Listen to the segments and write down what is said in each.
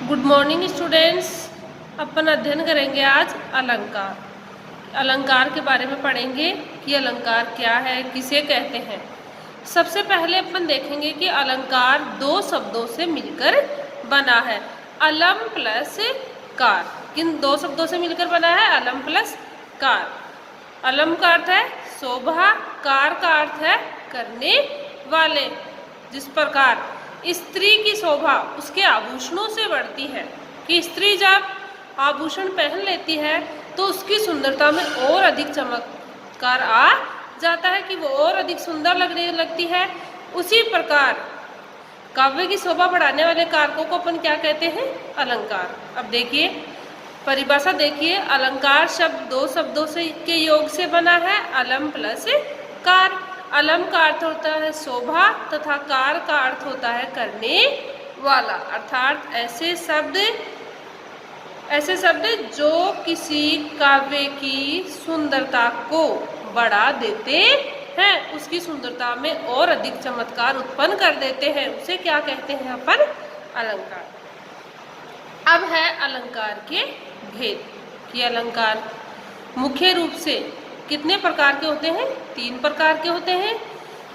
Good morning students. अपन अध्ययन करेंगे आज अलंकार। अलंकार के बारे में पढ़ेंगे कि अलंकार क्या है, किसे कहते हैं। सबसे पहले अपन देखेंगे कि अलंकार दो शब्दों से मिलकर बना है, अलम प्लस कार। किन दो शब्दों से मिलकर बना है? अलम प्लस कार। अलम का अर्थ है शोभा, कार का अर्थ है करने वाले। जिस प्रकार स्त्री की शोभा उसके आभूषणों से बढ़ती है कि स्त्री जब आभूषण पहन लेती है तो उसकी सुंदरता में और अधिक चमत्कार आ जाता है कि वो और अधिक सुंदर लगने लगती है। उसी प्रकार काव्य की शोभा बढ़ाने वाले कारकों को अपन क्या कहते हैं? अलंकार। अब देखिए परिभाषा देखिए, अलंकार शब्द दो शब्दों से के योग से बना है, अलम प्लस कार। अलम का अर्थ होता है शोभा तथा कार का अर्थ होता है करने वाला, अर्थात ऐसे शब्द जो किसी काव्य की सुंदरता को बढ़ा देते हैं, उसकी सुंदरता में और अधिक चमत्कार उत्पन्न कर देते हैं, उसे क्या कहते हैं अपन? अलंकार। अब है अलंकार के भेद कि अलंकार मुख्य रूप से कितने प्रकार के होते हैं? 3 प्रकार के होते हैं।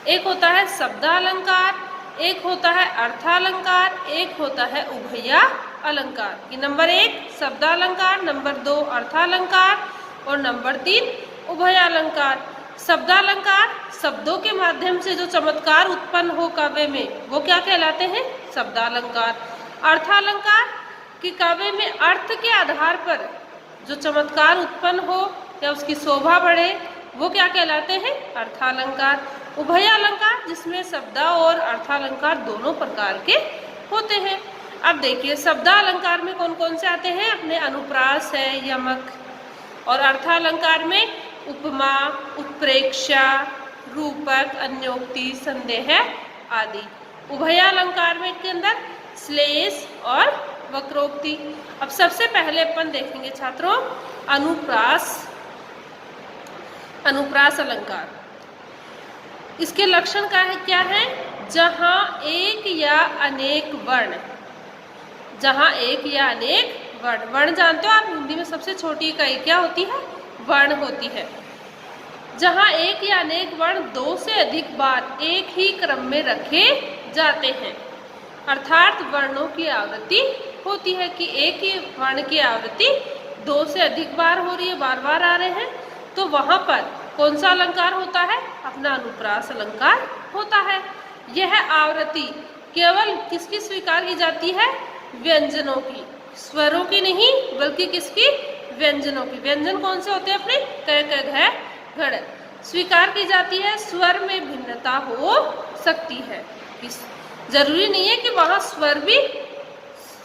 एक होता है शब्दालंकार, एक होता है अर्थालंकार, एक होता है उभया अलंकार। कि नंबर 1 शब्दालंकार, नंबर 2 अर्थालंकार और नंबर 3 उभयालंकार। शब्दालंकार शब्दों के माध्यम से जो चमत्कार उत्पन्न हो काव्य में वो क्या कहलाते हैं? शब्दालंकार। अर्थालंकार कि काव्य में अर्थ के आधार पर जो चमत्कार उत्पन्न हो या उसकी शोभा बढ़े वो क्या कहलाते हैं? अर्थालंकार। उभयालंकार जिसमें शब्दा और अर्थालंकार दोनों प्रकार के होते हैं। अब देखिए शब्दालंकार में कौन कौन से आते हैं? अपने अनुप्रास है, यमक। और अर्थालंकार में उपमा, उत्प्रेक्षा, रूपक, अन्योक्ति, संदेह आदि। उभयालंकार में के अंदर श्लेष और वक्रोक्ति। अब सबसे पहले अपन देखेंगे छात्रों अनुप्रास अलंकार। इसके लक्षण क्या है? जहाँ एक या अनेक वर्ण, वर्ण जानते हो आप, हिंदी में सबसे छोटी इकाई क्या होती है? वर्ण होती है। जहाँ एक या अनेक वर्ण 2 से अधिक बार एक ही क्रम में रखे जाते हैं, अर्थात वर्णों की आवृत्ति होती है कि एक ही वर्ण की आवृत्ति 2 से अधिक बार हो रही है, बार बार आ रहे हैं, तो वहां पर कौन सा अलंकार होता है? अपना अनुप्रास अलंकार होता है। यह आवृत्ति केवल किसकी स्वीकार की जाती है? व्यंजनों की, स्वरों की नहीं बल्कि किसकी? व्यंजनों की। व्यंजन कौन से होते हैं? अपने क, घ, घड़ स्वीकार की जाती है। स्वर में भिन्नता हो सकती है, जरूरी नहीं है कि वहां स्वर भी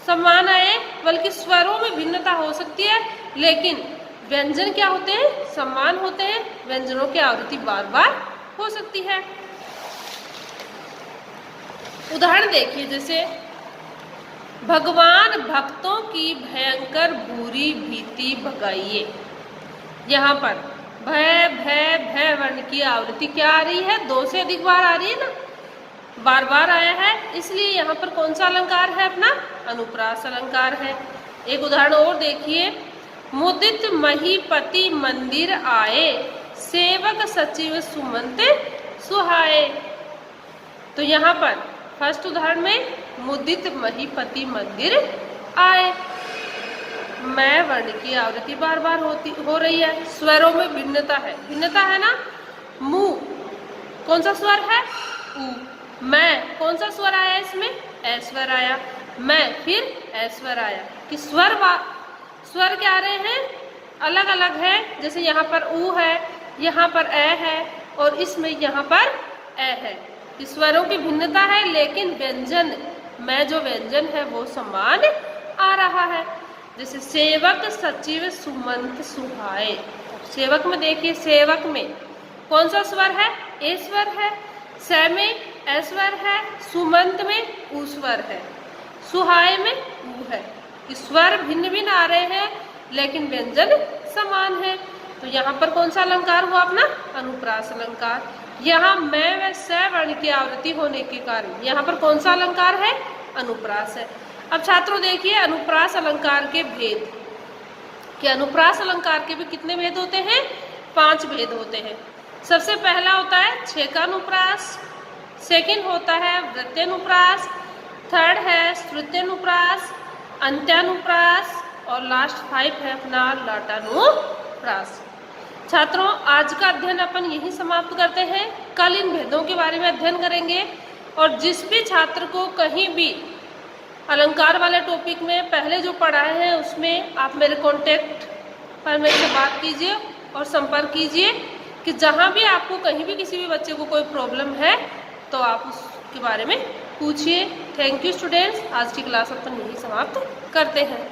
समान आए, बल्कि स्वरों में भिन्नता हो सकती है, लेकिन व्यंजन क्या होते हैं? समान होते हैं। व्यंजनों की आवृत्ति बार बार हो सकती है। उदाहरण देखिए, जैसे भगवान भक्तों की भयंकर बुरी भीति भगाइए। यहाँ पर भय भय भय वर्ण की आवृत्ति क्या आ रही है? 2 से अधिक बार आ रही है ना, बार बार आया है, इसलिए यहाँ पर कौन सा अलंकार है? अपना अनुप्रास अलंकार है। एक उदाहरण और देखिए, मुदित महीपति मंदिर आए, सेवक सचिव सुमंत सुहाए। तो यहाँ पर फर्स्ट उदाहरण में मुदित महीपति मंदिर आए, मैं वर्ण की आवृत्ति बार बार हो रही है। स्वरों में भिन्नता है ना। मु कौन सा स्वर है? उ। मैं कौन सा स्वर आया? इसमें ए स्वर आया। मैं फिर ए स्वर आया कि स्वर क्या आ रहे हैं? अलग अलग है। जैसे यहाँ पर ऊ है, यहाँ पर ए है और इसमें यहाँ पर ए है। स्वरों की भिन्नता है, लेकिन व्यंजन में जो व्यंजन है वो समान आ रहा है। जैसे सेवक सचिव सुमंत सुहाए। सेवक में देखिए, सेवक में कौन सा स्वर है? ए स्वर है। स में ए स्वर है। सुमंत में ऊ स्वर है। सुहाए में ऊ है। स्वर भिन्न भिन्न आ रहे हैं, लेकिन व्यंजन समान है। तो यहाँ पर कौन सा अलंकार हुआ? अपना अनुप्रास अलंकार। यहाँ मैं व स वर्ण की आवृत्ति होने के कारण यहाँ पर कौन सा अलंकार है? अनुप्रास है। अब छात्रों देखिए अनुप्रास अलंकार के भेद, कि अनुप्रास अलंकार के भी कितने भेद होते हैं? 5 भेद होते हैं। सबसे पहला होता है छेकानुप्रास, सेकंड होता है वृत्यानुप्रास, थर्ड है श्रुत्यानुप्रास, अंत्यानुप्रास और लास्ट 5 है अपना लटानुप्रास। छात्रों आज का अध्ययन अपन यही समाप्त करते हैं। कल इन भेदों के बारे में अध्ययन करेंगे और जिस भी छात्र को कहीं भी अलंकार वाले टॉपिक में पहले जो पढ़ाए हैं उसमें आप मेरे कॉन्टेक्ट पर मेरे से बात कीजिए और संपर्क कीजिए कि जहाँ भी आपको कहीं भी किसी भी बच्चे को कोई प्रॉब्लम है तो आप उसके बारे में पूछिए। थैंक यू स्टूडेंट्स, आज की क्लास अपन यही समाप्त करते हैं।